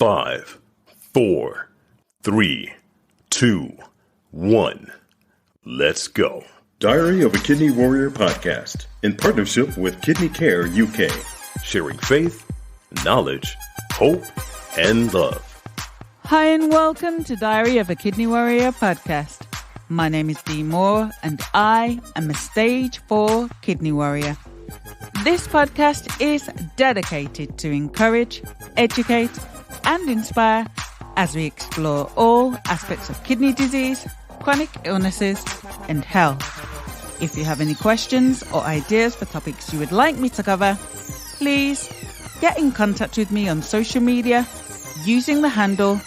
5, 4, 3, 2, 1. Let's go. Diary of a Kidney Warrior podcast in partnership with Kidney Care UK, sharing faith, knowledge, hope, and love. Hi and welcome to Diary of a Kidney Warrior podcast. My name is Dee Moore and I am a stage 4 kidney warrior. This podcast is dedicated to encourage, educate and inspire as we explore all aspects of kidney disease, chronic illnesses and health. If you have any questions or ideas for topics you would like me to cover, please get in contact with me on social media using the handle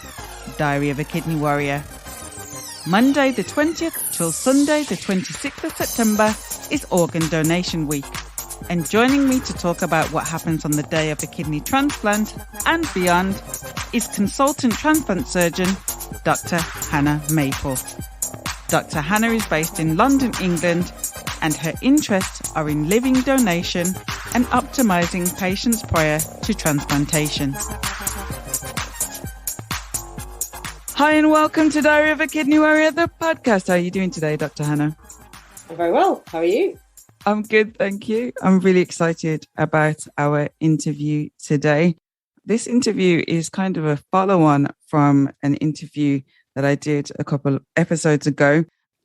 Diary of a Kidney Warrior. Monday the 20th till Sunday the 26th of September is Organ Donation Week. And joining me to talk about what happens on the day of a kidney transplant and beyond is consultant transplant surgeon Dr. Hannah Maple. Dr. Hannah is based in London, England, and her interests are in living donation and optimising patients prior to transplantation. Hi and welcome to Diary of a Kidney Warrior, the podcast. How are you doing today, Dr. Hannah? I'm very well. How are you? I'm good, thank you. I'm really excited about our interview today. This interview is kind of a follow-on from an interview that I did a couple of episodes ago.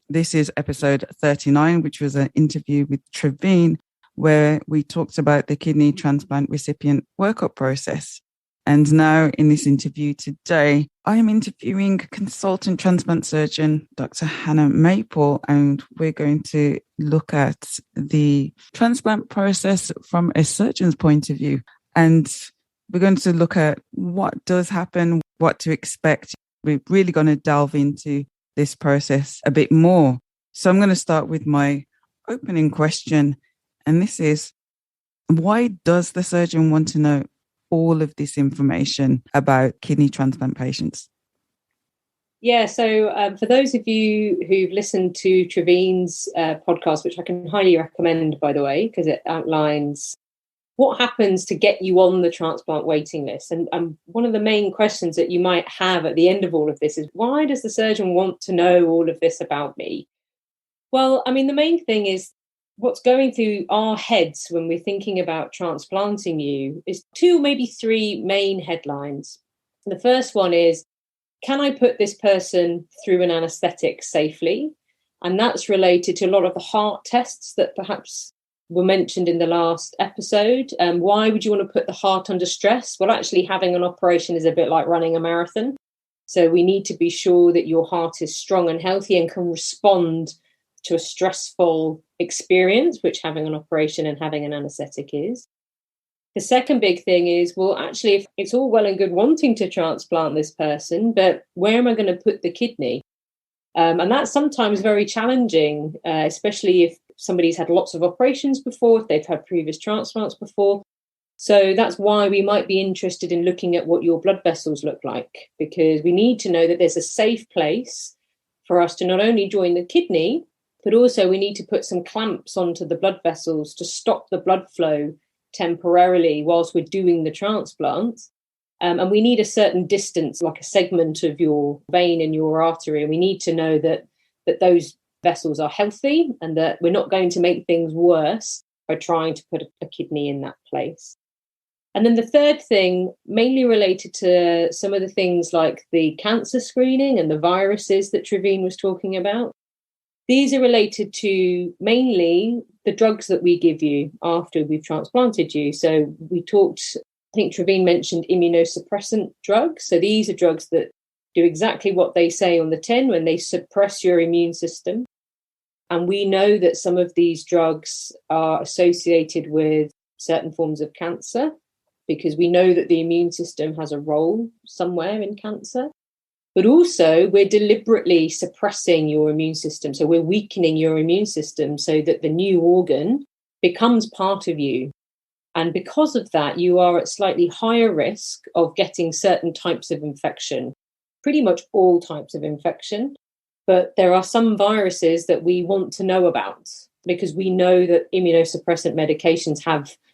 This is episode 39, which was an interview with Trevine, where we talked about the kidney transplant recipient workup process. And now in this interview today, I am interviewing consultant transplant surgeon, Dr. Hannah Maple, and we're going to look at the transplant process from a surgeon's point of view. And we're going to look at what does happen, what to expect. We're really going to delve into this process a bit more. So I'm going to start with my opening question. And this is, why does the surgeon want to know all of this information about kidney transplant patients? Yeah, so for those of you who've listened to Trevine's podcast, which I can highly recommend, by the way, because it outlines what happens to get you on the transplant waiting list. And one of the main questions that you might have at the end of all of this is, why does the surgeon want to know all of this about me? Well, I mean, the main thing is what's going through our heads when we're thinking about transplanting you is 2, maybe 3 main headlines. The first one is, can I put this person through an anaesthetic safely? And that's related to a lot of the heart tests that perhaps were mentioned in the last episode. Why would you want to put the heart under stress? Well, actually having an operation is a bit like running a marathon. So we need to be sure that your heart is strong and healthy and can respond to a stressful experience, which having an operation and having an anaesthetic is. The second big thing is, well, actually, if it's all well and good wanting to transplant this person, but where am I going to put the kidney? And that's sometimes very challenging, especially if somebody's had lots of operations before, if they've had previous transplants before. So that's why we might be interested in looking at what your blood vessels look like, because we need to know that there's a safe place for us to not only join the kidney, but also we need to put some clamps onto the blood vessels to stop the blood flow temporarily whilst we're doing the transplant. And we need a certain distance, like a segment of your vein and your artery. And we need to know that those vessels are healthy and that we're not going to make things worse by trying to put a kidney in that place. And then the third thing, mainly related to some of the things like the cancer screening and the viruses that Trevine was talking about. These are related to mainly the drugs that we give you after we've transplanted you. So we talked, I think Trevine mentioned immunosuppressant drugs. So these are drugs that do exactly what they say on the tin when they suppress your immune system. And we know that some of these drugs are associated with certain forms of cancer because we know that the immune system has a role somewhere in cancer. But also we're deliberately suppressing your immune system. So we're weakening your immune system so that the new organ becomes part of you. And because of that, you are at slightly higher risk of getting certain types of infection, pretty much all types of infection. But there are some viruses that we want to know about because we know that immunosuppressant medications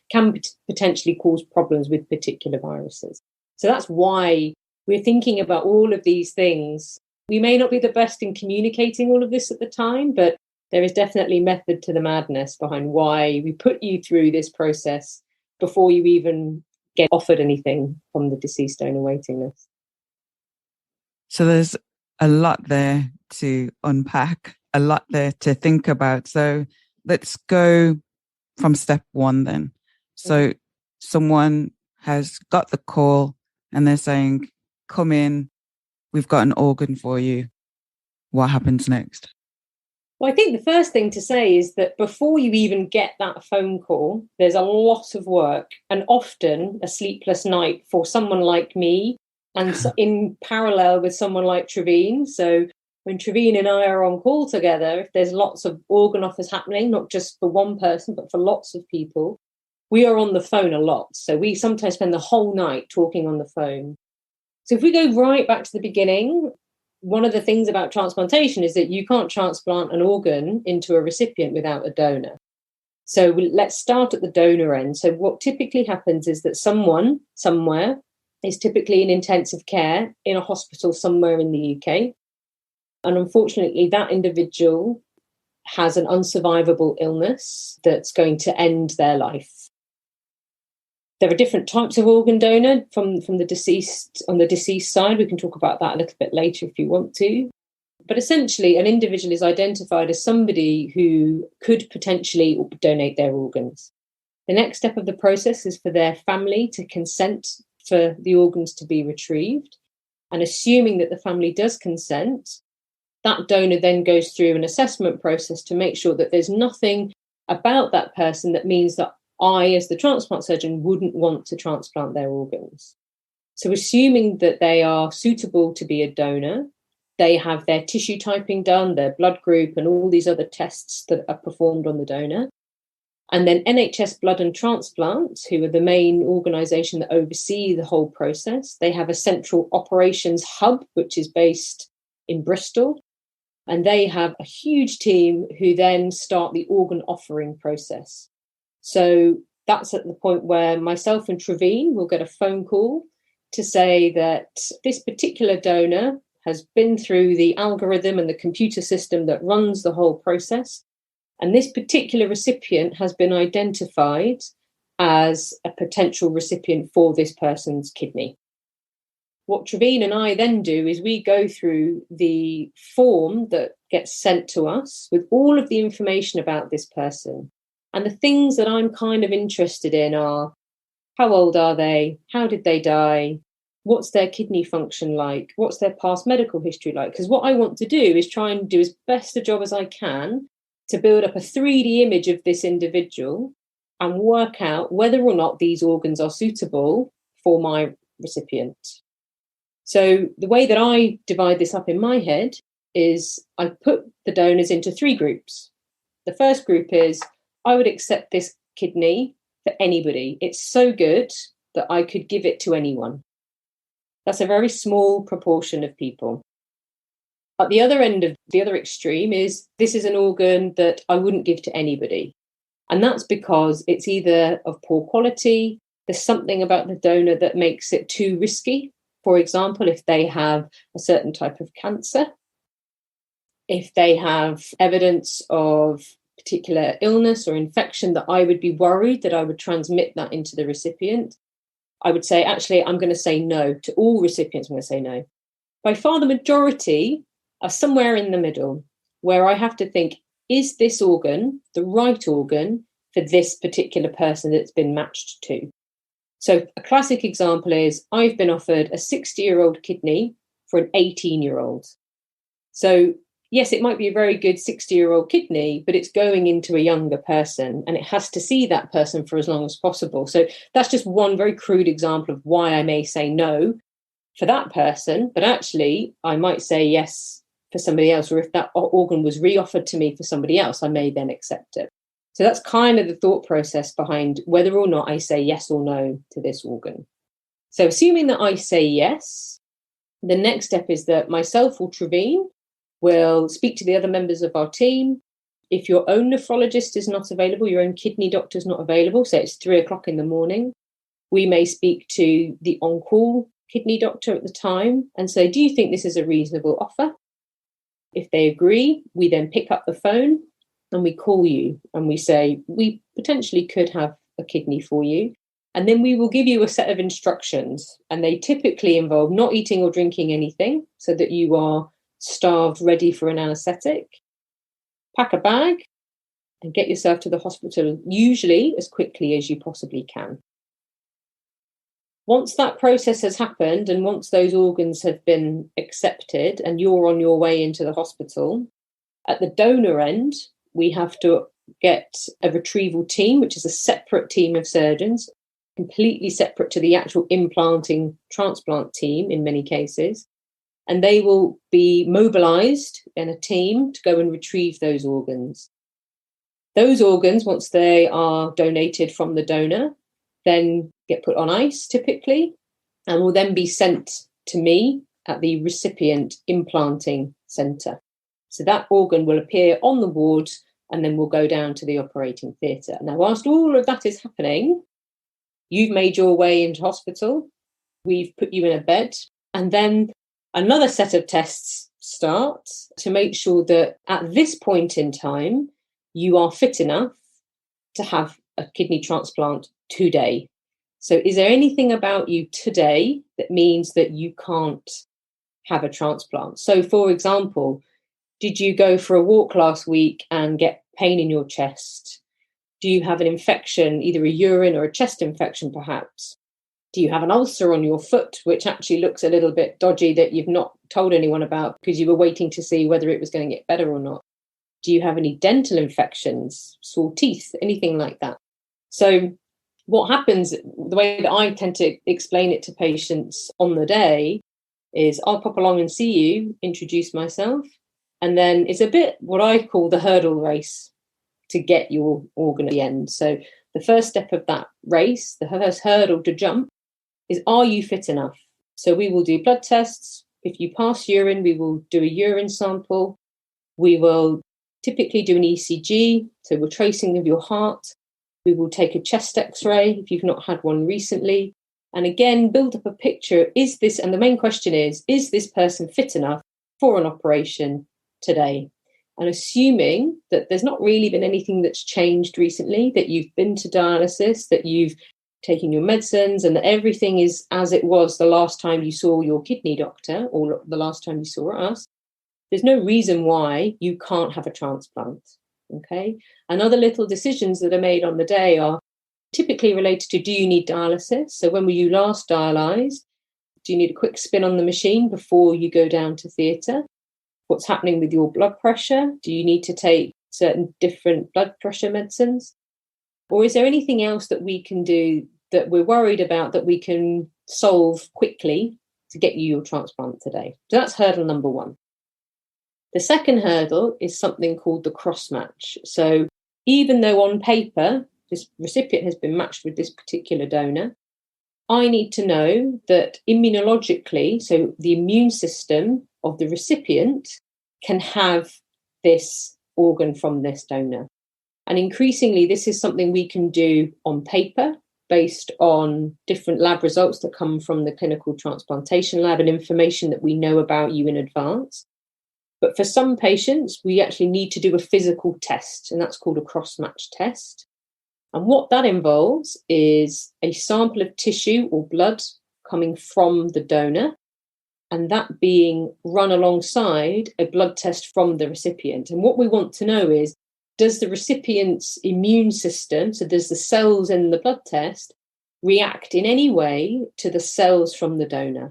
can potentially cause problems with particular viruses. So that's why we're thinking about all of these things. We may not be the best in communicating all of this at the time, but there is definitely method to the madness behind why we put you through this process before you even get offered anything from the deceased donor waiting list. So there's a lot there to unpack, a lot there to think about. So let's go from step one then. So someone has got the call and they're saying, come in, we've got an organ for you. What happens next? Well, I think the first thing to say is that before you even get that phone call, there's a lot of work and often a sleepless night for someone like me and in parallel with someone like Trevene. So when Trevene and I are on call together, if there's lots of organ offers happening, not just for one person, but for lots of people, we are on the phone a lot. So we sometimes spend the whole night talking on the phone. So if we go right back to the beginning, one of the things about transplantation is that you can't transplant an organ into a recipient without a donor. So let's start at the donor end. So what typically happens is that someone somewhere is typically in intensive care in a hospital somewhere in the UK. And unfortunately, that individual has an unsurvivable illness that's going to end their life. There are different types of organ donor from the deceased. On the deceased side, we can talk about that a little bit later if you want to. But essentially, an individual is identified as somebody who could potentially donate their organs. The next step of the process is for their family to consent for the organs to be retrieved. And assuming that the family does consent, that donor then goes through an assessment process to make sure that there's nothing about that person that means that I, as the transplant surgeon, wouldn't want to transplant their organs. So assuming that they are suitable to be a donor, they have their tissue typing done, their blood group, and all these other tests that are performed on the donor. And then NHS Blood and Transplant, who are the main organisation that oversee the whole process, they have a central operations hub, which is based in Bristol. And they have a huge team who then start the organ offering process. So that's at the point where myself and Trevene will get a phone call to say that this particular donor has been through the algorithm and the computer system that runs the whole process. And this particular recipient has been identified as a potential recipient for this person's kidney. What Trevene and I then do is we go through the form that gets sent to us with all of the information about this person. And the things that I'm kind of interested in are, how old are they? How did they die? What's their kidney function like? What's their past medical history like? Because what I want to do is try and do as best a job as I can to build up a 3D image of this individual and work out whether or not these organs are suitable for my recipient. So the way that I divide this up in my head is I put the donors into 3 groups. The first group is, I would accept this kidney for anybody. It's so good that I could give it to anyone. That's a very small proportion of people. At the other end of the other extreme is, this is an organ that I wouldn't give to anybody. And that's because it's either of poor quality, there's something about the donor that makes it too risky. For example, if they have a certain type of cancer, if they have evidence of particular illness or infection that I would be worried that I would transmit that into the recipient, I would say, actually, I'm going to say no to all recipients. I'm going to say no. By far, the majority are somewhere in the middle, where I have to think, is this organ the right organ for this particular person that's been matched to? So a classic example is, I've been offered a 60-year-old kidney for an 18-year-old. So yes, it might be a very good 60-year-old kidney, but it's going into a younger person and it has to see that person for as long as possible. So that's just one very crude example of why I may say no for that person, but actually I might say yes for somebody else. Or if that organ was re-offered to me for somebody else, I may then accept it. So that's kind of the thought process behind whether or not I say yes or no to this organ. So assuming that I say yes, the next step is that myself or Trevene will speak to the other members of our team. If your own nephrologist is not available, your own kidney doctor is not available, say it's 3:00 in the morning, we may speak to the on-call kidney doctor at the time and say, do you think this is a reasonable offer? If they agree, we then pick up the phone and we call you and we say, we potentially could have a kidney for you. And then we will give you a set of instructions. And they typically involve not eating or drinking anything so that you are starved, ready for an anaesthetic. Pack a bag and get yourself to the hospital, usually as quickly as you possibly can. Once that process has happened and once those organs have been accepted and you're on your way into the hospital, at the donor end, we have to get a retrieval team, which is a separate team of surgeons, completely separate to the actual implanting transplant team in many cases. And they will be mobilized in a team to go and retrieve those organs. Those organs, once they are donated from the donor, then get put on ice typically and will then be sent to me at the recipient implanting centre. So that organ will appear on the ward and then we'll go down to the operating theatre. Now, whilst all of that is happening, you've made your way into hospital, we've put you in a bed, and then another set of tests start to make sure that at this point in time, you are fit enough to have a kidney transplant today. So is there anything about you today that means that you can't have a transplant? So, for example, did you go for a walk last week and get pain in your chest? Do you have an infection, either a urine or a chest infection perhaps? Do you have an ulcer on your foot, which actually looks a little bit dodgy that you've not told anyone about because you were waiting to see whether it was going to get better or not? Do you have any dental infections, sore teeth, anything like that? So what happens, the way that I tend to explain it to patients on the day is I'll pop along and see you, introduce myself, and then it's a bit what I call the hurdle race to get your organ at the end. So the first step of that race, the first hurdle to jump is, are you fit enough? So we will do blood tests. If you pass urine, we will do a urine sample. We will typically do an ECG, so we're tracing of your heart. We will take a chest x-ray if you've not had one recently. And again, build up a picture. Is this, and the main question is this person fit enough for an operation today? And assuming that there's not really been anything that's changed recently, that you've been to dialysis, that you've taken your medicines, and that everything is as it was the last time you saw your kidney doctor or the last time you saw us, there's no reason why you can't have a transplant. Okay. And other little decisions that are made on the day are typically related to, do you need dialysis? So when were you last dialysed? Do you need a quick spin on the machine before you go down to theatre? What's happening with your blood pressure? Do you need to take certain different blood pressure medicines? Or is there anything else that we can do that we're worried about that we can solve quickly to get you your transplant today? So that's hurdle number one. The second hurdle is something called the cross match. So even though on paper, this recipient has been matched with this particular donor, I need to know that immunologically, so the immune system of the recipient can have this organ from this donor. And increasingly, this is something we can do on paper based on different lab results that come from the clinical transplantation lab and information that we know about you in advance. But for some patients, we actually need to do a physical test, and that's called a cross-match test. And what that involves is a sample of tissue or blood coming from the donor, and that being run alongside a blood test from the recipient. And what we want to know is, does the recipient's immune system, so does the cells in the blood test, react in any way to the cells from the donor?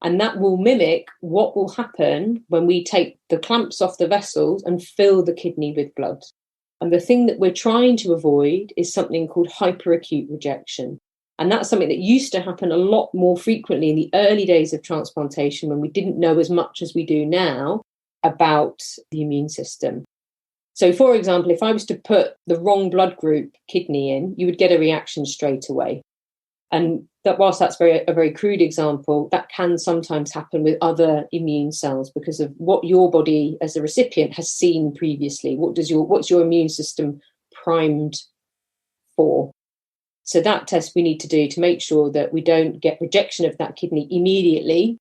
And that will mimic what will happen when we take the clamps off the vessels and fill the kidney with blood. And the thing that we're trying to avoid is something called hyperacute rejection. And that's something that used to happen a lot more frequently in the early days of transplantation when we didn't know as much as we do now about the immune system. So, for example, if I was to put the wrong blood group kidney in, you would get a reaction straight away. And that, whilst that's a very crude example, that can sometimes happen with other immune cells because of what your body as a recipient has seen previously. What's your immune system primed for? So that test we need to do to make sure that we don't get rejection of that kidney immediately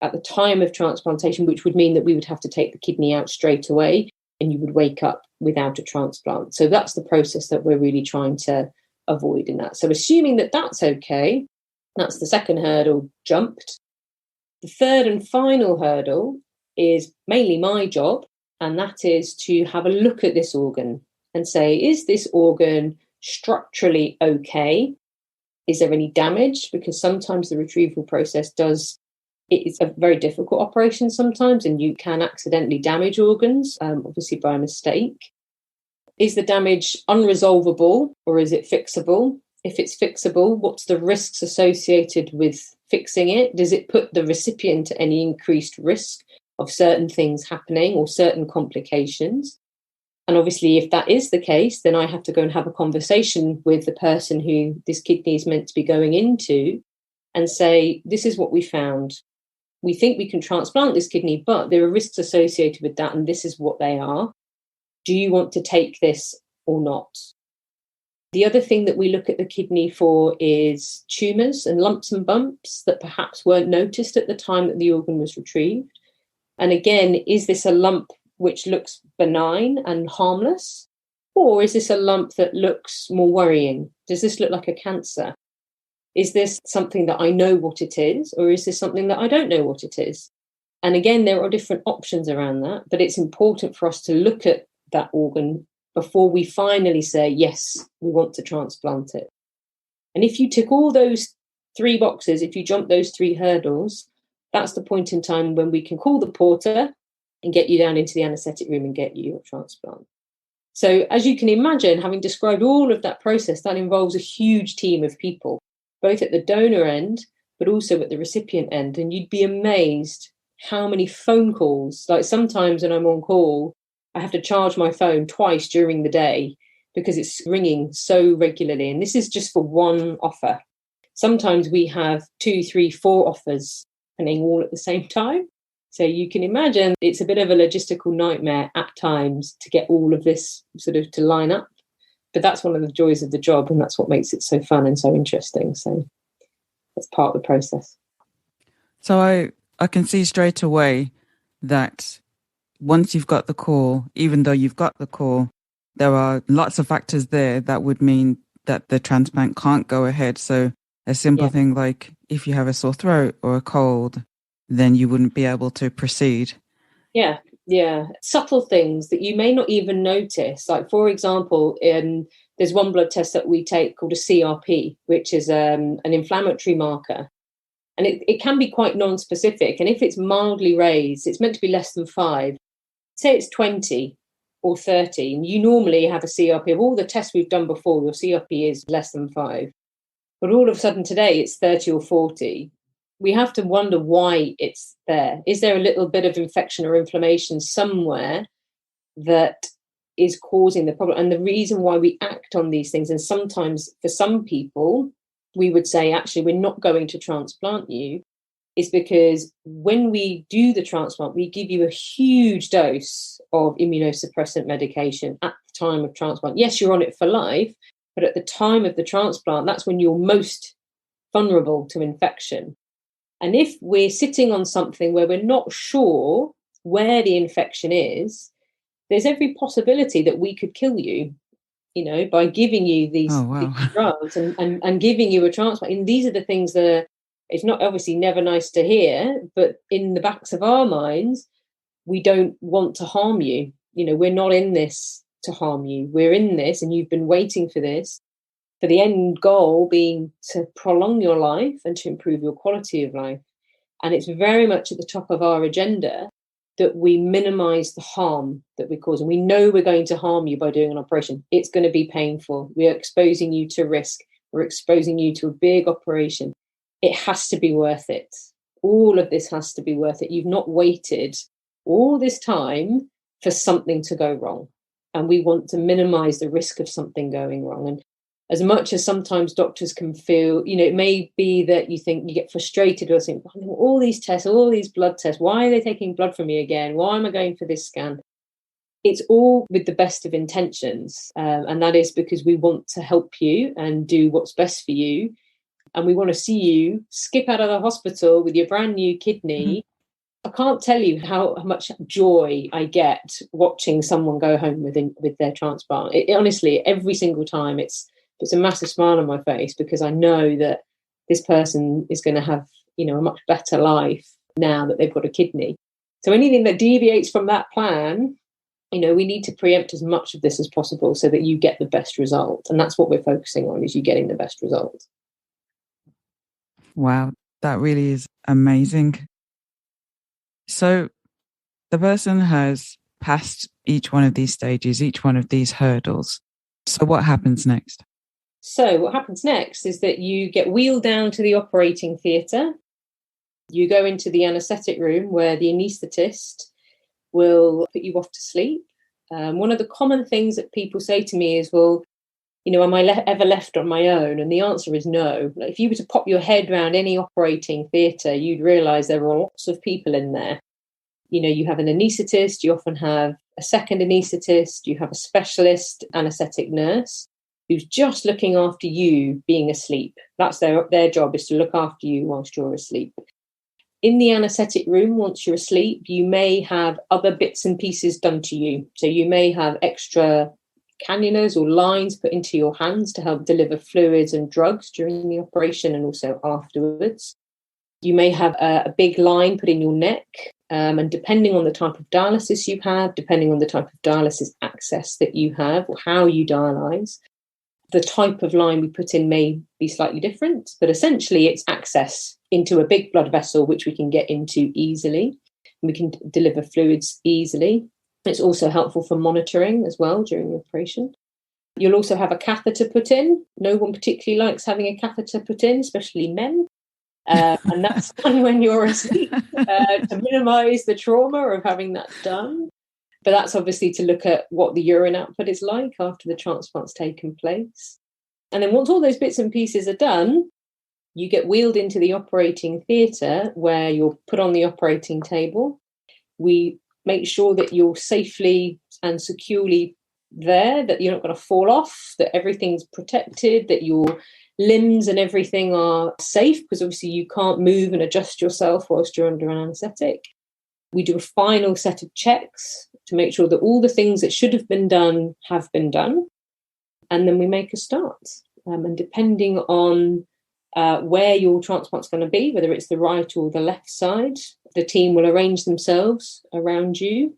at the time of transplantation, which would mean that we would have to take the kidney out straight away and you would wake up without a transplant. So that's the process that we're really trying to avoid in that. So assuming that that's okay, that's the second hurdle jumped. The third and final hurdle is mainly my job, and that is to have a look at this organ and say, is this organ structurally okay? Is there any damage? Because sometimes the retrieval process it's a very difficult operation sometimes, and you can accidentally damage organs, obviously by mistake. Is the damage unresolvable or is it fixable? If it's fixable, what's the risks associated with fixing it? Does it put the recipient at any increased risk of certain things happening or certain complications? And obviously, if that is the case, then I have to go and have a conversation with the person who this kidney is meant to be going into and say, this is what we found. We think we can transplant this kidney, but there are risks associated with that, and this is what they are. Do you want to take this or not? The other thing that we look at the kidney for is tumours and lumps and bumps that perhaps weren't noticed at the time that the organ was retrieved. And again, is this a lump which looks benign and harmless? Or is this a lump that looks more worrying? Does this look like a cancer? Is this something that I know what it is? Or is this something that I don't know what it is? And again, there are different options around that, but it's important for us to look at that organ before we finally say, yes, we want to transplant it. And if you tick all those three boxes, if you jump those three hurdles, that's the point in time when we can call the porter and get you down into the anaesthetic room and get you your transplant. So as you can imagine, having described all of that process, that involves a huge team of people, both at the donor end, but also at the recipient end. And you'd be amazed how many phone calls, like sometimes when I'm on call, I have to charge my phone twice during the day because it's ringing so regularly. And this is just for one offer. Sometimes we have 2, 3, 4 offers happening all at the same time. So you can imagine it's a bit of a logistical nightmare at times to get all of this sort of to line up. But that's one of the joys of the job, and that's what makes it so fun and so interesting. So that's part of the process. So I can see straight away that once you've got the call, even though you've got the call, there are lots of factors there that would mean that the transplant can't go ahead. So a simple thing like if you have a sore throat or a cold, then you wouldn't be able to proceed. Yeah. Subtle things that you may not even notice. Like, for example, there's one blood test that we take called a CRP, which is an inflammatory marker. And it can be quite non-specific. And if it's mildly raised, it's meant to be less than 5. Say it's 20 or 30, and you normally have a CRP. Of all the tests we've done before, your CRP is less than 5. But all of a sudden today, it's 30 or 40. We have to wonder why it's there. Is there a little bit of infection or inflammation somewhere that is causing the problem? And the reason why we act on these things, and sometimes for some people, we would say, actually, we're not going to transplant you, is because when we do the transplant, we give you a huge dose of immunosuppressant medication at the time of transplant. Yes, you're on it for life, but at the time of the transplant, that's when you're most vulnerable to infection. And if we're sitting on something where we're not sure where the infection is, there's every possibility that we could kill you, by giving you these drugs and giving you a transplant. And these are the things that it's not obviously never nice to hear, but in the backs of our minds, we don't want to harm you. We're not in this to harm you. We're in this, and you've been waiting for this, for the end goal being to prolong your life and to improve your quality of life. And it's very much at the top of our agenda that we minimize the harm that we cause. And we know we're going to harm you by doing an operation. It's going to be painful. We are exposing you to risk. We're exposing you to a big operation. It has to be worth it. All of this has to be worth it. You've not waited all this time for something to go wrong. And we want to minimize the risk of something going wrong. And as much as sometimes doctors can feel, it may be that you think you get frustrated or think, all these tests, all these blood tests, why are they taking blood from me again? Why am I going for this scan? it's all with the best of intentions. And that is because we want to help you and do what's best for you. And we want to see you skip out of the hospital with your brand new kidney. I can't tell you how much joy I get watching someone go home with their transplant. Honestly, every single time it's a massive smile on my face, because I know that this person is going to have, a much better life now that they've got a kidney. So anything that deviates from that plan, we need to preempt as much of this as possible so that you get the best result. And that's what we're focusing on, is you getting the best result. Wow, that really is amazing. So the person has passed each one of these stages, each one of these hurdles. So what happens next? So what happens next is that you get wheeled down to the operating theatre. You go into the anaesthetic room where the anaesthetist will put you off to sleep. One of the common things that people say to me is, well, am I ever left on my own? And the answer is no. If you were to pop your head around any operating theatre, you'd realise there are lots of people in there. You have an anaesthetist, you often have a second anaesthetist, you have a specialist anaesthetic nurse who's just looking after you being asleep. That's their job, is to look after you whilst you're asleep. In the anaesthetic room, once you're asleep, you may have other bits and pieces done to you. So you may have extra cannulas or lines put into your hands to help deliver fluids and drugs during the operation and also afterwards. You may have a big line put in your neck, and depending on the type of dialysis you have, depending on the type of dialysis access that you have or how you dialyse, the type of line we put in may be slightly different, but essentially it's access into a big blood vessel, which we can get into easily. We can deliver fluids easily. It's also helpful for monitoring as well during the operation. You'll also have a catheter put in. No one particularly likes having a catheter put in, especially men. And that's done when you're asleep to minimise the trauma of having that done. But that's obviously to look at what the urine output is like after the transplant's taken place. And then once all those bits and pieces are done, you get wheeled into the operating theatre where you're put on the operating table. We make sure that you're safely and securely there, that you're not going to fall off, that everything's protected, that your limbs and everything are safe, because obviously you can't move and adjust yourself whilst you're under an anaesthetic. We do a final set of checks to make sure that all the things that should have been done have been done. And then we make a start. And depending on where your transplant's going to be, whether it's the right or the left side, the team will arrange themselves around you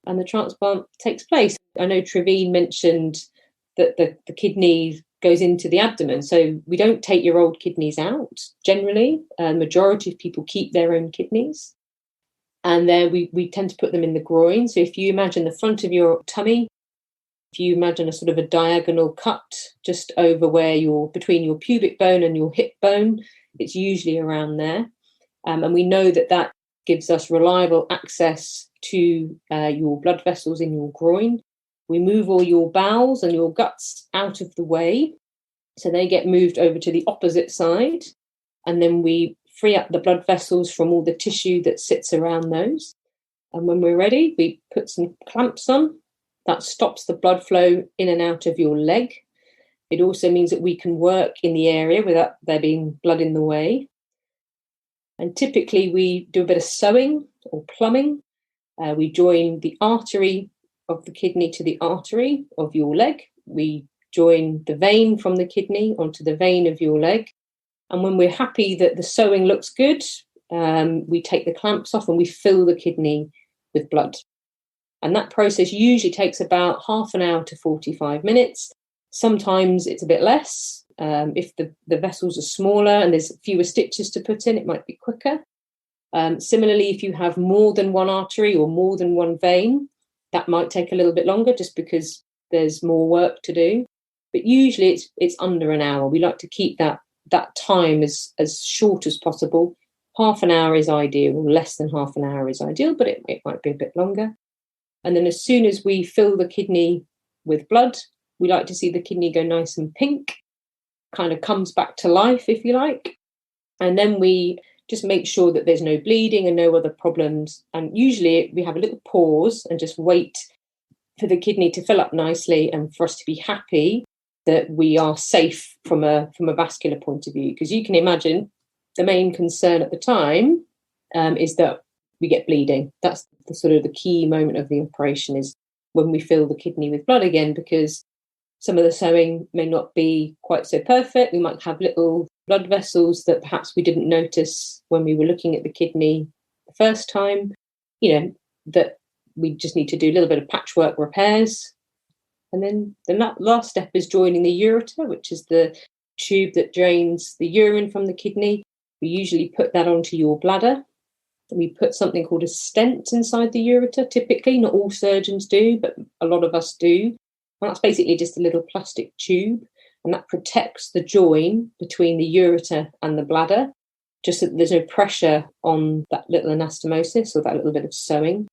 and the transplant takes place. I know Trevine mentioned that the kidney goes into the abdomen. So we don't take your old kidneys out generally. The majority of people keep their own kidneys. And then we tend to put them in the groin. So if you imagine the front of your tummy, if you imagine a sort of a diagonal cut just over between your pubic bone and your hip bone, it's usually around there. And we know that gives us reliable access to your blood vessels in your groin. We move all your bowels and your guts out of the way. So they get moved over to the opposite side. And then we free up the blood vessels from all the tissue that sits around those. And when we're ready, we put some clamps on. That stops the blood flow in and out of your leg. It also means that we can work in the area without there being blood in the way. And typically we do a bit of sewing or plumbing. We join the artery of the kidney to the artery of your leg. We join the vein from the kidney onto the vein of your leg. And when we're happy that the sewing looks good, we take the clamps off and we fill the kidney with blood. And that process usually takes about half an hour to 45 minutes. Sometimes it's a bit less. If the vessels are smaller and there's fewer stitches to put in, it might be quicker. Similarly, if you have more than one artery or more than one vein, that might take a little bit longer just because there's more work to do. But usually it's under an hour. We like to keep that time as short as possible. Half an hour is ideal, or less than half an hour is ideal, but it might be a bit longer. And then as soon as we fill the kidney with blood, we like to see the kidney go nice and pink, kind of comes back to life, if you like. And then we just make sure that there's no bleeding and no other problems. And usually we have a little pause and just wait for the kidney to fill up nicely and for us to be happy that we are safe from a vascular point of view. Because you can imagine the main concern at the time is that we get bleeding. That's the sort of the key moment of the operation, is when we fill the kidney with blood again, because some of the sewing may not be quite so perfect. We might have little blood vessels that perhaps we didn't notice when we were looking at the kidney the first time, that we just need to do a little bit of patchwork repairs. And then the last step is joining the ureter, which is the tube that drains the urine from the kidney. We usually put that onto your bladder. We put something called a stent inside the ureter, typically. Not all surgeons do, but a lot of us do. And that's basically just a little plastic tube, and that protects the join between the ureter and the bladder, just so that there's no pressure on that little anastomosis or that little bit of sewing.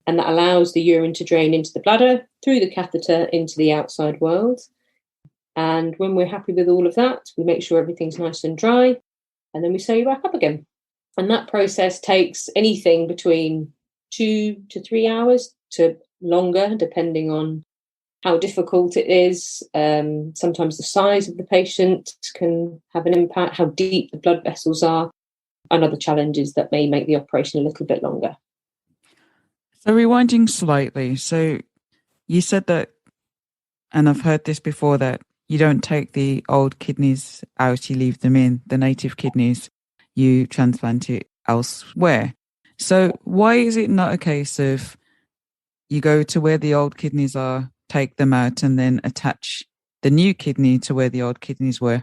And that allows the urine to drain into the bladder, through the catheter, into the outside world. And when we're happy with all of that, we make sure everything's nice and dry, and then we sew you back up again. And that process takes anything between 2 to 3 hours to longer, depending on how difficult it is. Sometimes the size of the patient can have an impact, how deep the blood vessels are, and other challenges that may make the operation a little bit longer. So rewinding slightly, so you said that, and I've heard this before, that you don't take the old kidneys out, you leave them in, the native kidneys, you transplant it elsewhere. So why is it not a case of you go to where the old kidneys are, take them out, and then attach the new kidney to where the old kidneys were?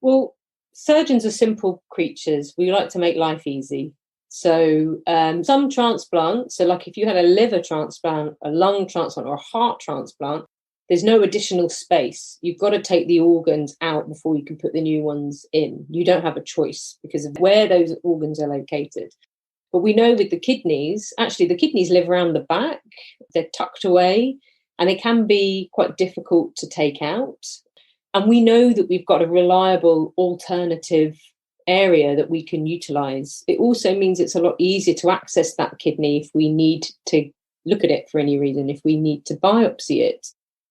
Well, surgeons are simple creatures. We like to make life easy. So some transplants, so like if you had a liver transplant, a lung transplant, or a heart transplant, there's no additional space. You've got to take the organs out before you can put the new ones in. You don't have a choice because of where those organs are located. But we know with the kidneys, actually the kidneys live around the back, they're tucked away, and they can be quite difficult to take out. And we know that we've got a reliable alternative area that we can utilise. It also means it's a lot easier to access that kidney if we need to look at it for any reason, if we need to biopsy it,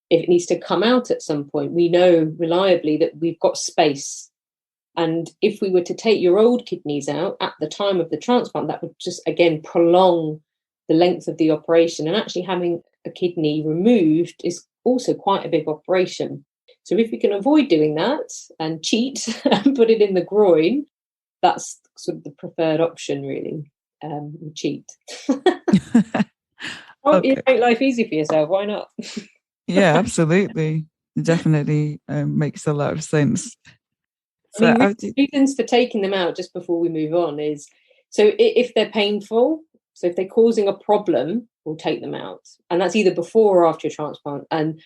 if it needs to come out at some point. We know reliably that we've got space. And if we were to take your old kidneys out at the time of the transplant, that would just, again, prolong the length of the operation. And actually having a kidney removed is also quite a big operation. So if we can avoid doing that and cheat and put it in the groin, that's sort of the preferred option, really. Cheat. Okay. You make life easy for yourself. Why not? Yeah, absolutely. It definitely makes a lot of sense. So I mean, reasons for taking them out, just before we move on, is so if they're painful, so if they're causing a problem, we'll take them out. And that's either before or after a transplant. And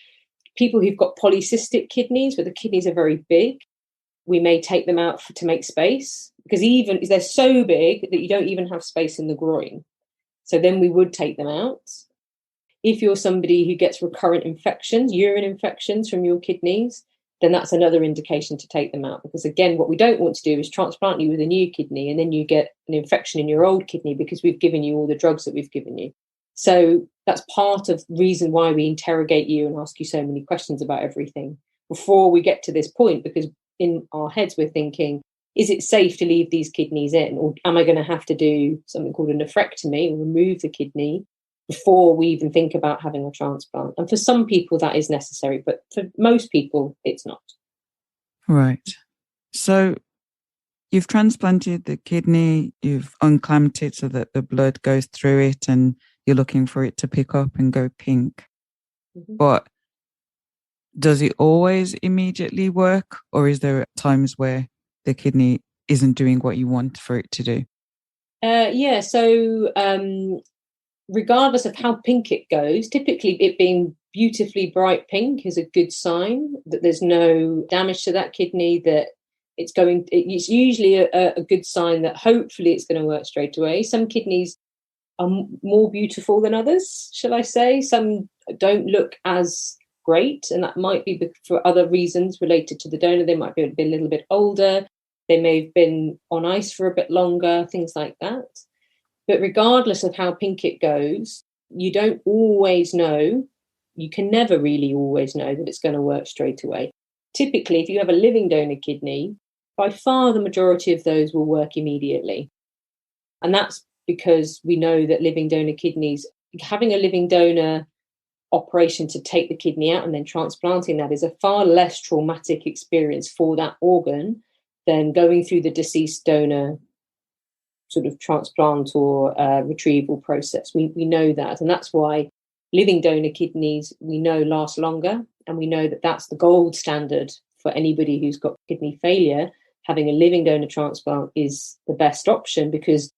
people who've got polycystic kidneys, where the kidneys are very big, we may take them out to make space, because even they're so big that you don't even have space in the groin. So then we would take them out. If you're somebody who gets recurrent infections, urine infections from your kidneys, then that's another indication to take them out. Because again, what we don't want to do is transplant you with a new kidney and then you get an infection in your old kidney because we've given you all the drugs that we've given you. So that's part of the reason why we interrogate you and ask you so many questions about everything before we get to this point, because in our heads we're thinking, is it safe to leave these kidneys in, or am I going to have to do something called a nephrectomy or remove the kidney before we even think about having a transplant? And for some people that is necessary, but for most people it's not. Right. So you've transplanted the kidney, you've unclamped it so that the blood goes through it and you're looking for it to pick up and go pink. Mm-hmm. But does it always immediately work, or is there times where the kidney isn't doing what you want for it to do? So regardless of how pink it goes, typically it being beautifully bright pink is a good sign that there's no damage to that kidney, that it's usually a good sign that hopefully it's going to work straight away. Some kidneys are more beautiful than others, shall I say. Some don't look as great, and that might be for other reasons related to the donor. They might be a little bit older. They may have been on ice for a bit longer, things like that. But regardless of how pink it goes, You don't always know. You can never really always know that it's going to work straight away. Typically, if you have a living donor kidney, by far the majority of those will work immediately. And that's because we know that living donor kidneys, having a living donor operation to take the kidney out and then transplanting that is a far less traumatic experience for that organ than going through the deceased donor sort of transplant or retrieval process. We know that. And that's why living donor kidneys, we know, last longer. And we know that that's the gold standard for anybody who's got kidney failure. Having a living donor transplant is the best option because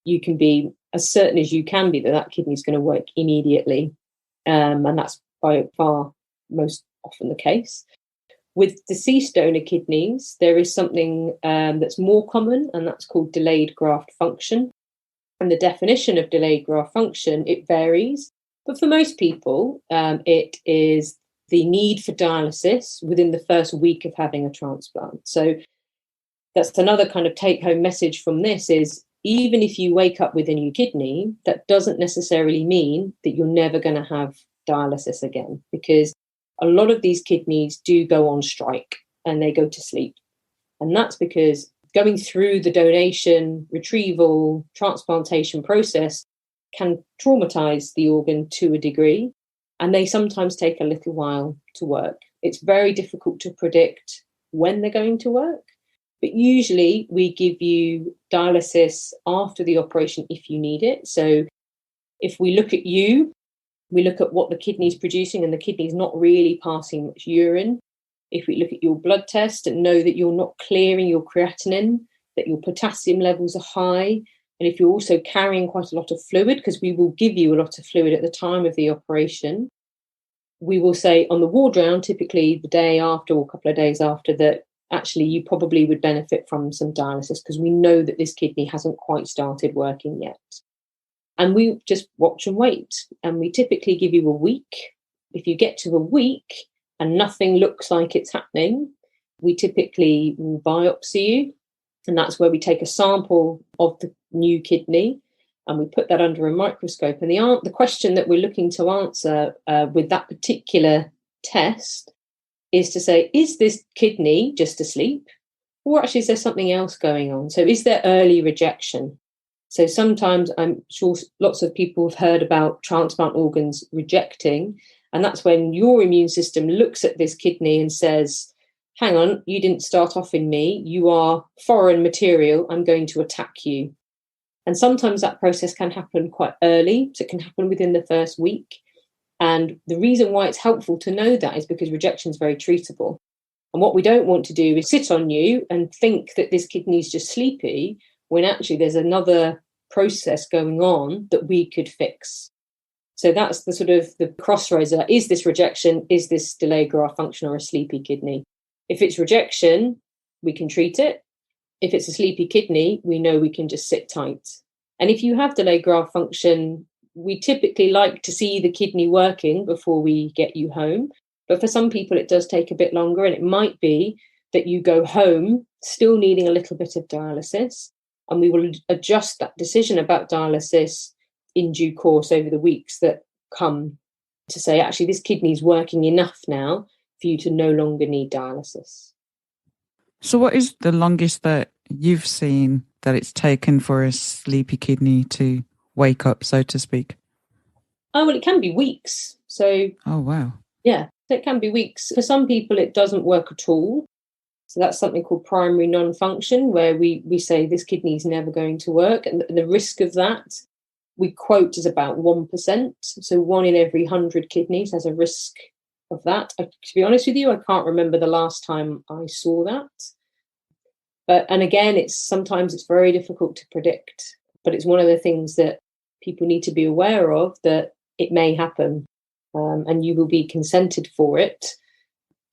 you can be as certain as you can be that that kidney is going to work immediately. And that's by far most often the case. With deceased donor kidneys, there is something that's more common, and that's called delayed graft function. And the definition of delayed graft function, it varies. But for most people, it is the need for dialysis within the first week of having a transplant. So that's another kind of take-home message from this is, even if you wake up with a new kidney, that doesn't necessarily mean that you're never going to have dialysis again, because a lot of these kidneys do go on strike and they go to sleep. And that's because going through the donation, retrieval, transplantation process can traumatize the organ to a degree, and they sometimes take a little while to work. It's very difficult to predict when they're going to work. But usually we give you dialysis after the operation if you need it. So if we look at you, we look at what the kidney's producing and the kidney's not really passing much urine. If we look at your blood test and know that you're not clearing your creatinine, that your potassium levels are high, and if you're also carrying quite a lot of fluid, because we will give you a lot of fluid at the time of the operation, we will say on the ward round, typically the day after or a couple of days after, that actually you probably would benefit from some dialysis because we know that this kidney hasn't quite started working yet. And we just watch and wait. And we typically give you a week. If you get to a week and nothing looks like it's happening, we typically will biopsy you. And that's where we take a sample of the new kidney and we put that under a microscope. And the question that we're looking to answer with that particular test is to say, is this kidney just asleep? Or actually, is there something else going on? So is there early rejection? So sometimes I'm sure lots of people have heard about transplant organs rejecting. And that's when your immune system looks at this kidney and says, hang on, you didn't start off in me. You are foreign material. I'm going to attack you. And sometimes that process can happen quite early. So it can happen within the first week. And the reason why it's helpful to know that is because rejection is very treatable. And what we don't want to do is sit on you and think that this kidney is just sleepy, when actually there's another process going on that we could fix. So that's the sort of the crossroads. Is this rejection? Is this delayed graft function or a sleepy kidney? If it's rejection, we can treat it. If it's a sleepy kidney, we know we can just sit tight. And if you have delayed graft function, we typically like to see the kidney working before we get you home. But for some people, it does take a bit longer. And it might be that you go home still needing a little bit of dialysis. And we will adjust that decision about dialysis in due course over the weeks that come to say, actually, this kidney is working enough now for you to no longer need dialysis. So what is the longest that you've seen that it's taken for a sleepy kidney to wake up, so to speak? Oh, well, it can be weeks. So, oh, wow. Yeah, so it can be weeks. For some people, it doesn't work at all. So that's something called primary non-function, where we say this kidney is never going to work. And the risk of that, we quote, is about 1%. So 1 in every 100 kidneys has a risk of that. To be honest with you, I can't remember the last time I saw that. And again, sometimes it's very difficult to predict. But it's one of the things that people need to be aware of, that it may happen and you will be consented for it,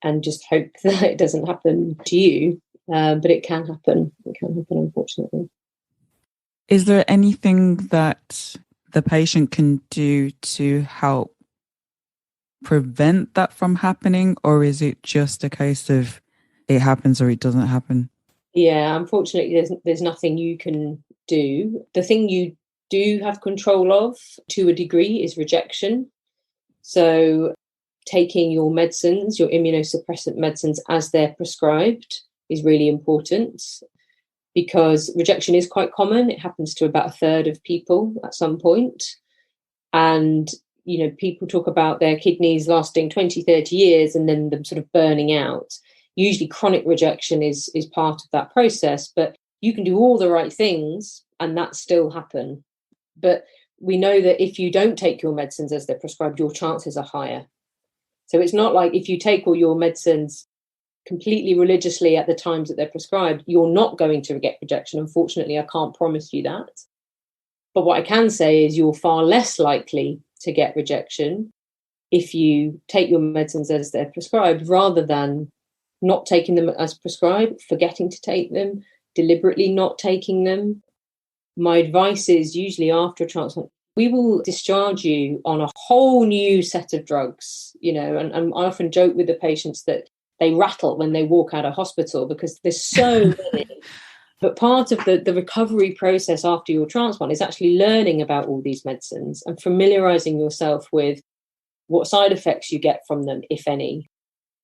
and just hope that it doesn't happen to you. But it can happen. It can happen, unfortunately. Is there anything that the patient can do to help prevent that from happening? Or is it just a case of it happens or it doesn't happen? Yeah, unfortunately, there's nothing you can do. The thing you do have control of to a degree is rejection. So taking your medicines, your immunosuppressant medicines as they're prescribed is really important, because rejection is quite common. It happens to about a third of people at some point. And, people talk about their kidneys lasting 20, 30 years and then them sort of burning out. Usually chronic rejection is part of that process, but you can do all the right things and that still happen. But we know that if you don't take your medicines as they're prescribed, your chances are higher. So it's not like if you take all your medicines completely religiously at the times that they're prescribed, you're not going to get rejection. Unfortunately, I can't promise you that. But what I can say is you're far less likely to get rejection if you take your medicines as they're prescribed, rather than not taking them as prescribed, forgetting to take them, deliberately not taking them. My advice is usually after a transplant, we will discharge you on a whole new set of drugs, and I often joke with the patients that they rattle when they walk out of hospital because there's so many. But part of the recovery process after your transplant is actually learning about all these medicines and familiarizing yourself with what side effects you get from them, if any.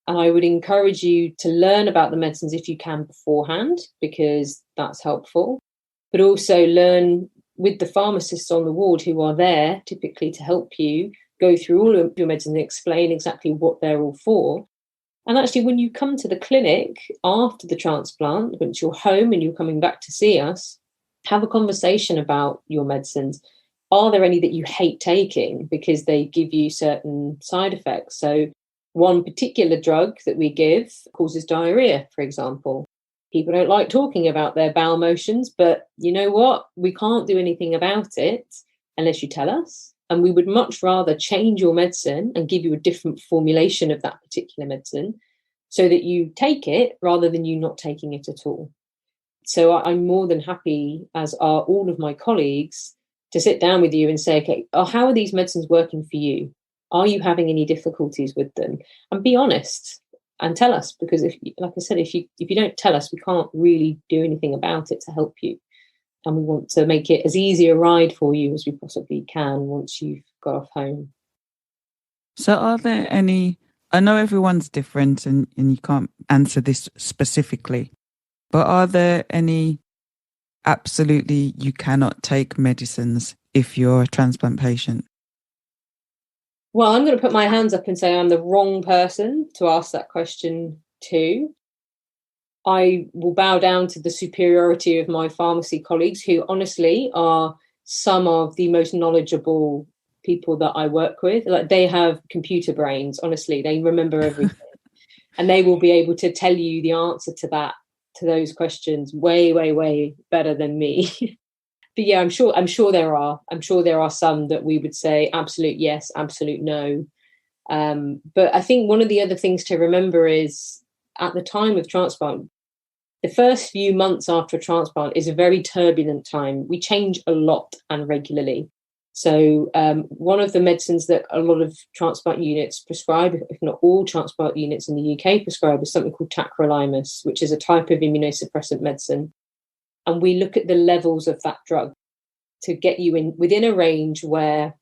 And I would encourage you to learn about the medicines if you can beforehand, because that's helpful. But also learn with the pharmacists on the ward who are there typically to help you go through all of your medicines and explain exactly what they're all for. And actually, when you come to the clinic after the transplant, once you're home and you're coming back to see us, have a conversation about your medicines. Are there any that you hate taking because they give you certain side effects? So one particular drug that we give causes diarrhea, for example. People don't like talking about their bowel motions, but you know what? We can't do anything about it unless you tell us. And we would much rather change your medicine and give you a different formulation of that particular medicine so that you take it rather than you not taking it at all. So I'm more than happy, as are all of my colleagues, to sit down with you and say, okay, how are these medicines working for you? Are you having any difficulties with them? And be honest and tell us, because like I said, if you don't tell us, we can't really do anything about it to help you. And we want to make it as easy a ride for you as we possibly can once you've got off home. So are there any, I know everyone's different and you can't answer this specifically, but are there any absolutely you cannot take medicines if you're a transplant patient? Well, I'm going to put my hands up and say I'm the wrong person to ask that question to. I will bow down to the superiority of my pharmacy colleagues, who honestly are some of the most knowledgeable people that I work with. Like, they have computer brains, honestly, they remember everything. And they will be able to tell you the answer to those questions way, way, way better than me. But yeah, I'm sure there are some that we would say absolute yes, absolute no. But I think one of the other things to remember is, at the time of transplant, the first few months after a transplant is a very turbulent time. We change a lot and regularly. So one of the medicines that a lot of transplant units prescribe, if not all transplant units in the UK prescribe, is something called tacrolimus, which is a type of immunosuppressant medicine. And we look at the levels of that drug to get you in within a range where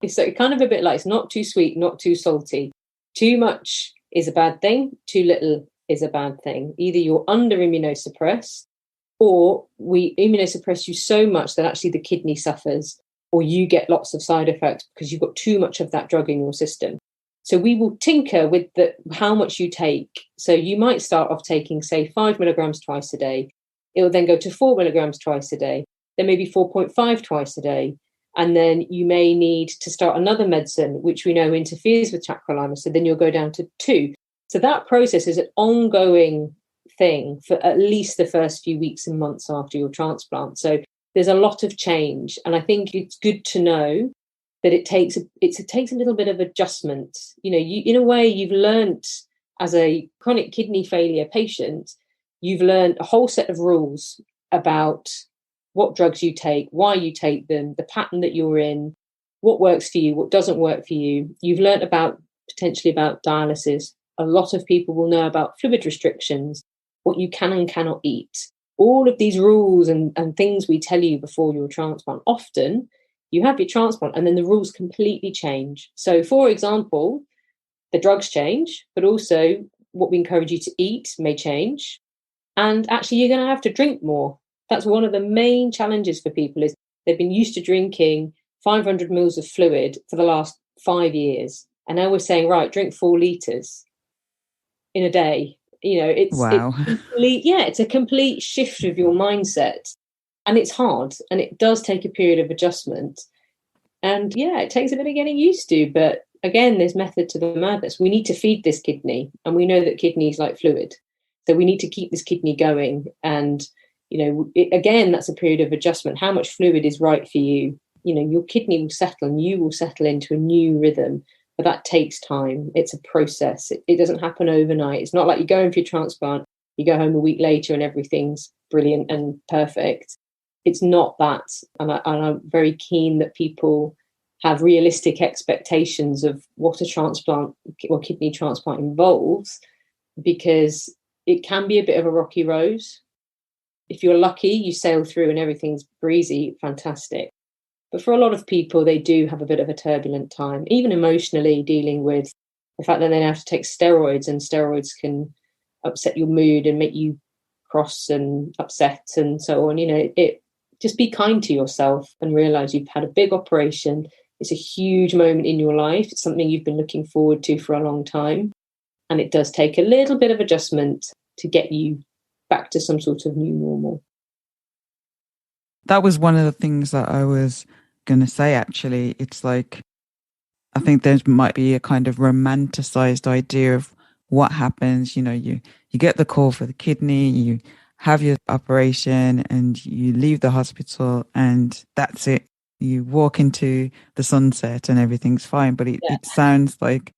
it's kind of a bit like, it's not too sweet, not too salty. Too much is a bad thing. Too little is a bad thing. Either you're under immunosuppressed, or we immunosuppress you so much that actually the kidney suffers, or you get lots of side effects because you've got too much of that drug in your system. So we will tinker with how much you take. So you might start off taking, say, 5 milligrams twice a day. It will then go to 4 milligrams twice a day, then maybe 4.5 twice a day. And then you may need to start another medicine, which we know interferes with tacrolimus. So then you'll go down to 2. So that process is an ongoing thing for at least the first few weeks and months after your transplant. So there's a lot of change. And I think it's good to know that it takes a little bit of adjustment. In a way, you've learnt as a chronic kidney failure patient, you've learned a whole set of rules about what drugs you take, why you take them, the pattern that you're in, what works for you, what doesn't work for you. You've learnt potentially about dialysis. A lot of people will know about fluid restrictions, what you can and cannot eat, all of these rules and things we tell you before your transplant, often you have your transplant and then the rules completely change. So, for example, the drugs change, but also what we encourage you to eat may change. And actually, you're going to have to drink more. That's one of the main challenges for people is they've been used to drinking 500 mils of fluid for the last 5 years. And now we're saying, right, drink 4 litres in a day. Wow. It's a complete shift of your mindset. And it's hard. And it does take a period of adjustment. And it takes a bit of getting used to. But again, there's method to the madness. We need to feed this kidney. And we know that kidneys like fluid. So we need to keep this kidney going. And, again, that's a period of adjustment. How much fluid is right for you? Your kidney will settle and you will settle into a new rhythm. But that takes time. It's a process. It doesn't happen overnight. It's not like you go in for your transplant, you go home a week later and everything's brilliant and perfect. It's not that. And I'm very keen that people have realistic expectations of what a transplant or kidney transplant involves, because it can be a bit of a rocky road. If you're lucky, you sail through and everything's breezy, fantastic. But for a lot of people, they do have a bit of a turbulent time, even emotionally, dealing with the fact that they have to take steroids, and steroids can upset your mood and make you cross and upset and so on. Just be kind to yourself and realize you've had a big operation. It's a huge moment in your life. It's something you've been looking forward to for a long time. And it does take a little bit of adjustment to get you back to some sort of new normal. That was one of the things that I was going to say, actually. It's like, I think there might be a kind of romanticized idea of what happens. You get the call for the kidney, you have your operation and you leave the hospital and that's it. You walk into the sunset and everything's fine. But it sounds like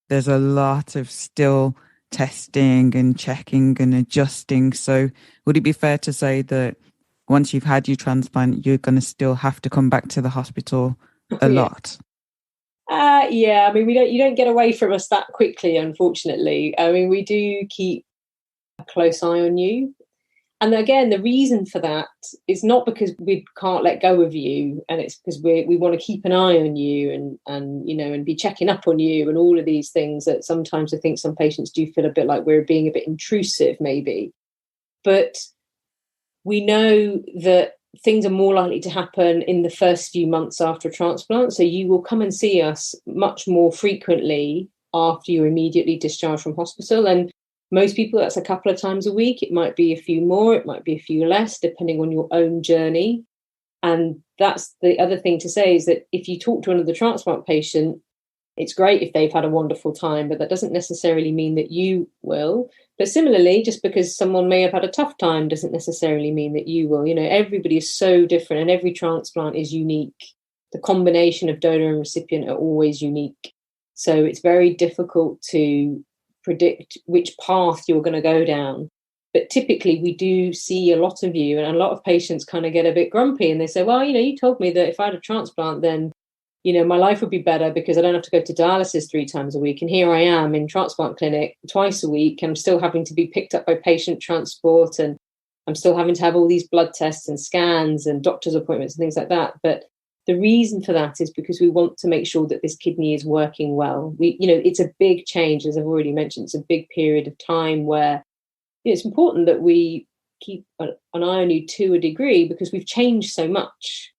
there's a lot of still testing and checking and adjusting. So would it be fair to say that once you've had your transplant, you're going to still have to come back to the hospital a lot? I mean, you don't get away from us that quickly, unfortunately. I mean, we do keep a close eye on you. And again, the reason for that is not because we can't let go of you, and it's because we want to keep an eye on you and be checking up on you and all of these things that sometimes I think some patients do feel a bit like we're being a bit intrusive, maybe. But we know that things are more likely to happen in the first few months after a transplant. So you will come and see us much more frequently after you're immediately discharged from hospital. And most people, that's a couple of times a week. It might be a few more, it might be a few less, depending on your own journey. And that's the other thing to say, is that if you talk to another transplant patient, it's great if they've had a wonderful time, but that doesn't necessarily mean that you will. But similarly, just because someone may have had a tough time doesn't necessarily mean that you will. Everybody is so different and every transplant is unique. The combination of donor and recipient are always unique. So it's very difficult to predict which path you're going to go down. But typically we do see a lot of you, and a lot of patients kind of get a bit grumpy and they say, well, you told me that if I had a transplant, then my life would be better because I don't have to go to dialysis 3 times a week. And here I am in transplant clinic twice a week. I'm still having to be picked up by patient transport, and I'm still having to have all these blood tests and scans and doctor's appointments and things like that. But the reason for that is because we want to make sure that this kidney is working well. It's a big change, as I've already mentioned. It's a big period of time where it's important that we keep an eye on you to a degree, because we've changed so much.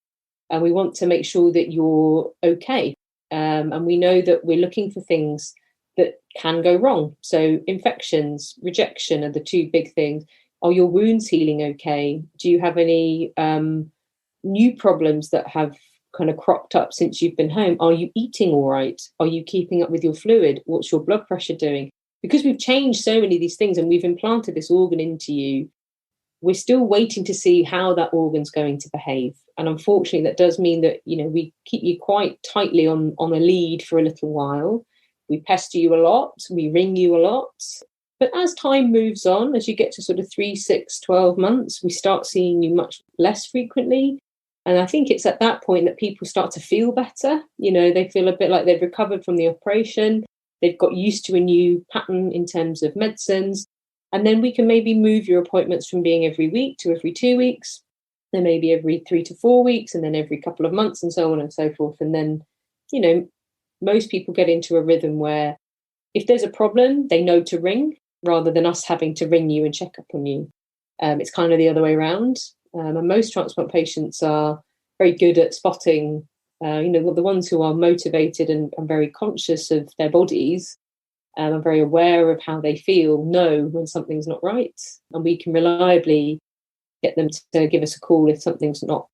And we want to make sure that you're okay. And we know that we're looking for things that can go wrong. So infections, rejection are the 2 big things. Are your wounds healing okay? Do you have any new problems that have kind of cropped up since you've been home? Are you eating all right? Are you keeping up with your fluid? What's your blood pressure doing? Because we've changed so many of these things and we've implanted this organ into you, we're still waiting to see how that organ's going to behave. And unfortunately, that does mean that, we keep you quite tightly on a lead for a little while. We pester you a lot. We ring you a lot. But as time moves on, as you get to sort of 3, 6, 12 months, we start seeing you much less frequently. And I think it's at that point that people start to feel better. They feel a bit like they've recovered from the operation. They've got used to a new pattern in terms of medicines. And then we can maybe move your appointments from being every week to every 2 weeks, then maybe every 3 to 4 weeks, and then every couple of months, and so on and so forth. And then, most people get into a rhythm where if there's a problem, they know to ring rather than us having to ring you and check up on you. It's kind of the other way around. And most transplant patients are very good at spotting, the ones who are motivated and very conscious of their bodies and very aware of how they feel, know when something's not right. And we can reliably get them to give us a call if something's not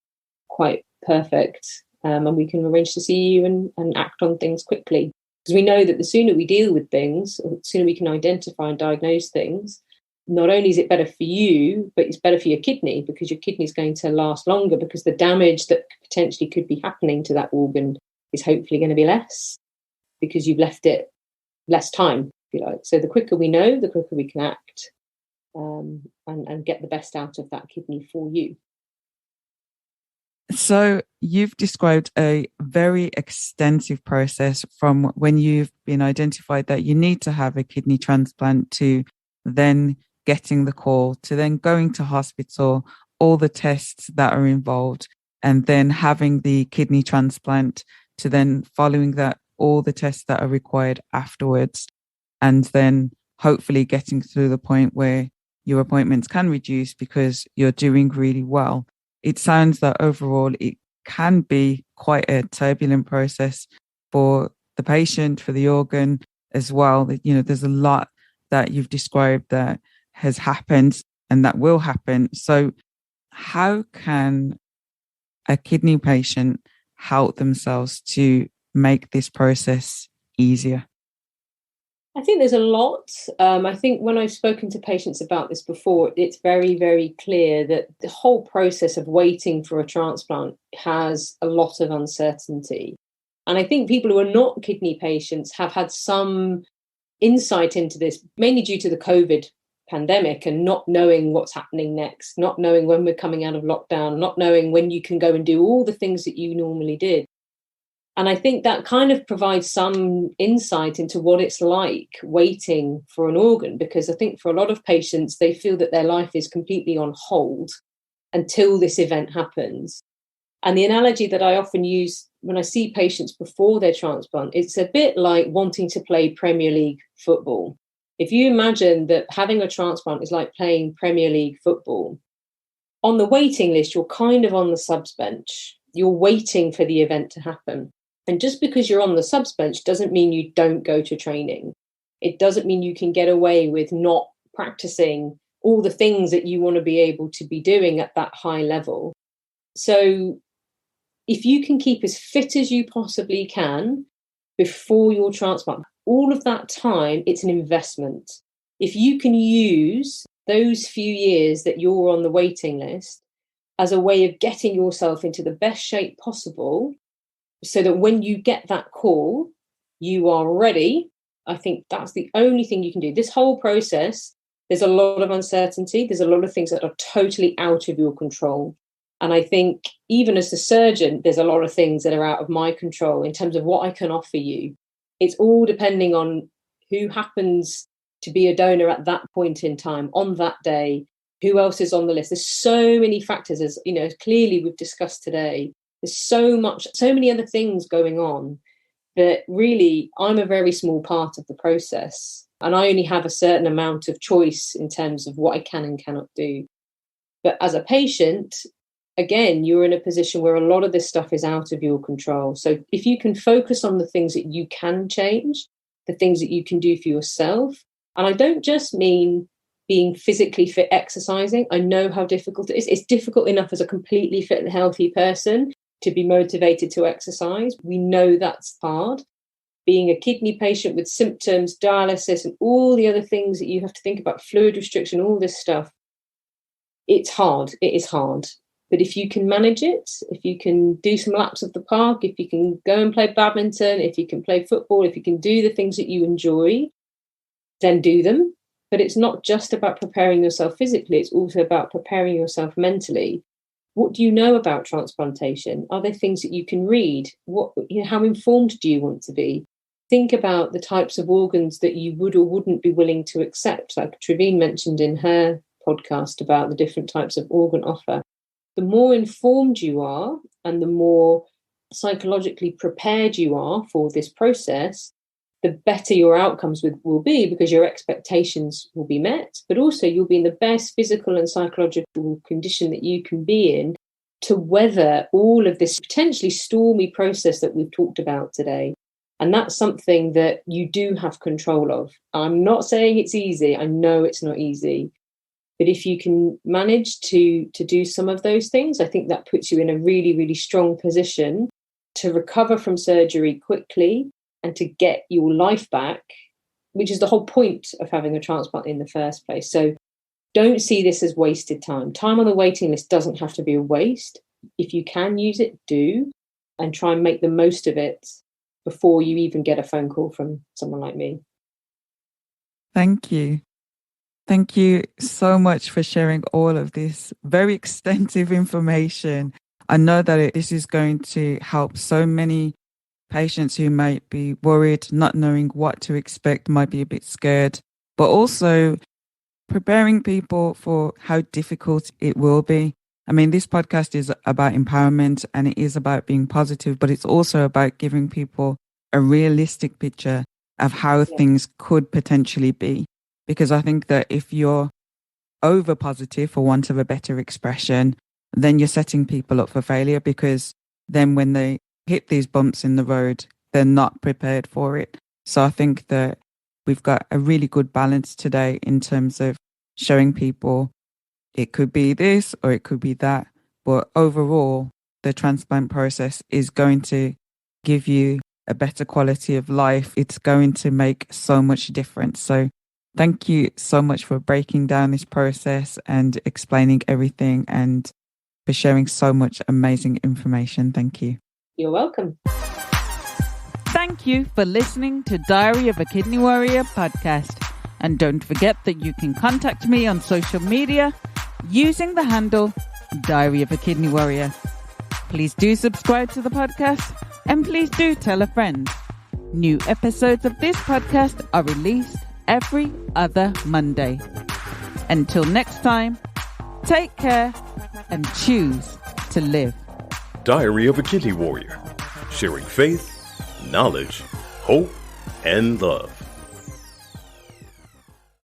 quite perfect. And we can arrange to see you and act on things quickly. Because we know that the sooner we deal with things, or the sooner we can identify and diagnose things, not only is it better for you, but it's better for your kidney, because your kidney is going to last longer, because the damage that potentially could be happening to that organ is hopefully going to be less, because you've left it less time, if you like. So the quicker we know, the quicker we can act and get the best out of that kidney for you. So you've described a very extensive process from when you've been identified that you need to have a kidney transplant to then getting the call, to then going to hospital, all the tests that are involved, and then having the kidney transplant, to then following that, all the tests that are required afterwards, and then hopefully getting to the point where your appointments can reduce because you're doing really well. It sounds that overall it can be quite a turbulent process for the patient, for the organ as well. There's a lot that you've described that has happened and that will happen. So how can a kidney patient help themselves to make this process easier? I think there's a lot. I think when I've spoken to patients about this before, it's very, very clear that the whole process of waiting for a transplant has a lot of uncertainty. And I think people who are not kidney patients have had some insight into this, mainly due to the COVID pandemic and not knowing what's happening next, not knowing when we're coming out of lockdown, not knowing when you can go and do all the things that you normally did. And I think that kind of provides some insight into what it's like waiting for an organ, because I think for a lot of patients, they feel that their life is completely on hold until this event happens. And the analogy that I often use when I see patients before their transplant, it's a bit like wanting to play Premier League football. If you imagine that having a transplant is like playing Premier League football, on the waiting list, you're kind of on the subs bench. You're waiting for the event to happen. And just because you're on the subs bench doesn't mean you don't go to training. It doesn't mean you can get away with not practicing all the things that you want to be able to be doing at that high level. So if you can keep as fit as you possibly can before your transplant, all of that time, it's an investment. If you can use those few years that you're on the waiting list as a way of getting yourself into the best shape possible, so that when you get that call, you are ready, I think that's the only thing you can do. This whole process, there's a lot of uncertainty. There's a lot of things that are totally out of your control. And I think even as a surgeon, there's a lot of things that are out of my control in terms of what I can offer you. It's all depending on who happens to be a donor at that point in time, on that day, who else is on the list. There's so many factors, as clearly we've discussed today. There's so many other things going on that really I'm a very small part of the process, and I only have a certain amount of choice in terms of what I can and cannot do. But as a patient, again, you're in a position where a lot of this stuff is out of your control. So if you can focus on the things that you can change, the things that you can do for yourself, and I don't just mean being physically fit, exercising. I know how difficult it is. It's difficult enough as a completely fit and healthy person to be motivated to exercise. We know that's hard. Being a kidney patient with symptoms, dialysis, and all the other things that you have to think about, fluid restriction, all this stuff, it's hard. It is hard. But if you can manage it, if you can do some laps of the park, if you can go and play badminton, if you can play football, if you can do the things that you enjoy, then do them. But it's not just about preparing yourself physically, it's also about preparing yourself mentally. What do you know about transplantation? Are there things that you can read? How informed do you want to be? think about the types of organs that you would or wouldn't be willing to accept. Like Trevine mentioned in her podcast about the different types of organ offer. The more informed you are and the more psychologically prepared you are for this process, the better your outcomes will be, because your expectations will be met, but also you'll be in the best physical and psychological condition that you can be in to weather all of this potentially stormy process that we've talked about today. And that's something that you do have control of. I'm not saying it's easy. I know it's not easy. But if you can manage to do some of those things, I think that puts you in a really, really strong position to recover from surgery quickly and to get your life back, which is the whole point of having a transplant in the first place. So don't see this as wasted time. Time on the waiting list doesn't have to be a waste. If you can use it, do, and try and make the most of it before you even get a phone call from someone like me. Thank you. Thank you so much for sharing all of this very extensive information. I know that this is going to help so many patients who might be worried, not knowing what to expect, might be a bit scared, but also preparing people for how difficult it will be. I mean, this podcast is about empowerment and it is about being positive, but it's also about giving people a realistic picture of how things could potentially be. Because I think that if you're over positive, for want of a better expression, then you're setting people up for failure, because then when they hit these bumps in the road, they're not prepared for it. So I think that we've got a really good balance today in terms of showing people it could be this or it could be that. But overall, the transplant process is going to give you a better quality of life. It's going to make so much difference. So thank you so much for breaking down this process and explaining everything and for sharing so much amazing information. Thank you. You're welcome. Thank you for listening to Diary of a Kidney Warrior podcast. And don't forget that you can contact me on social media using the handle Diary of a Kidney Warrior. Please do subscribe to the podcast and please do tell a friend. New episodes of this podcast are released every other Monday. Until next time, take care and choose to live. Diary of a Kidney Warrior, sharing faith, knowledge, hope, and love.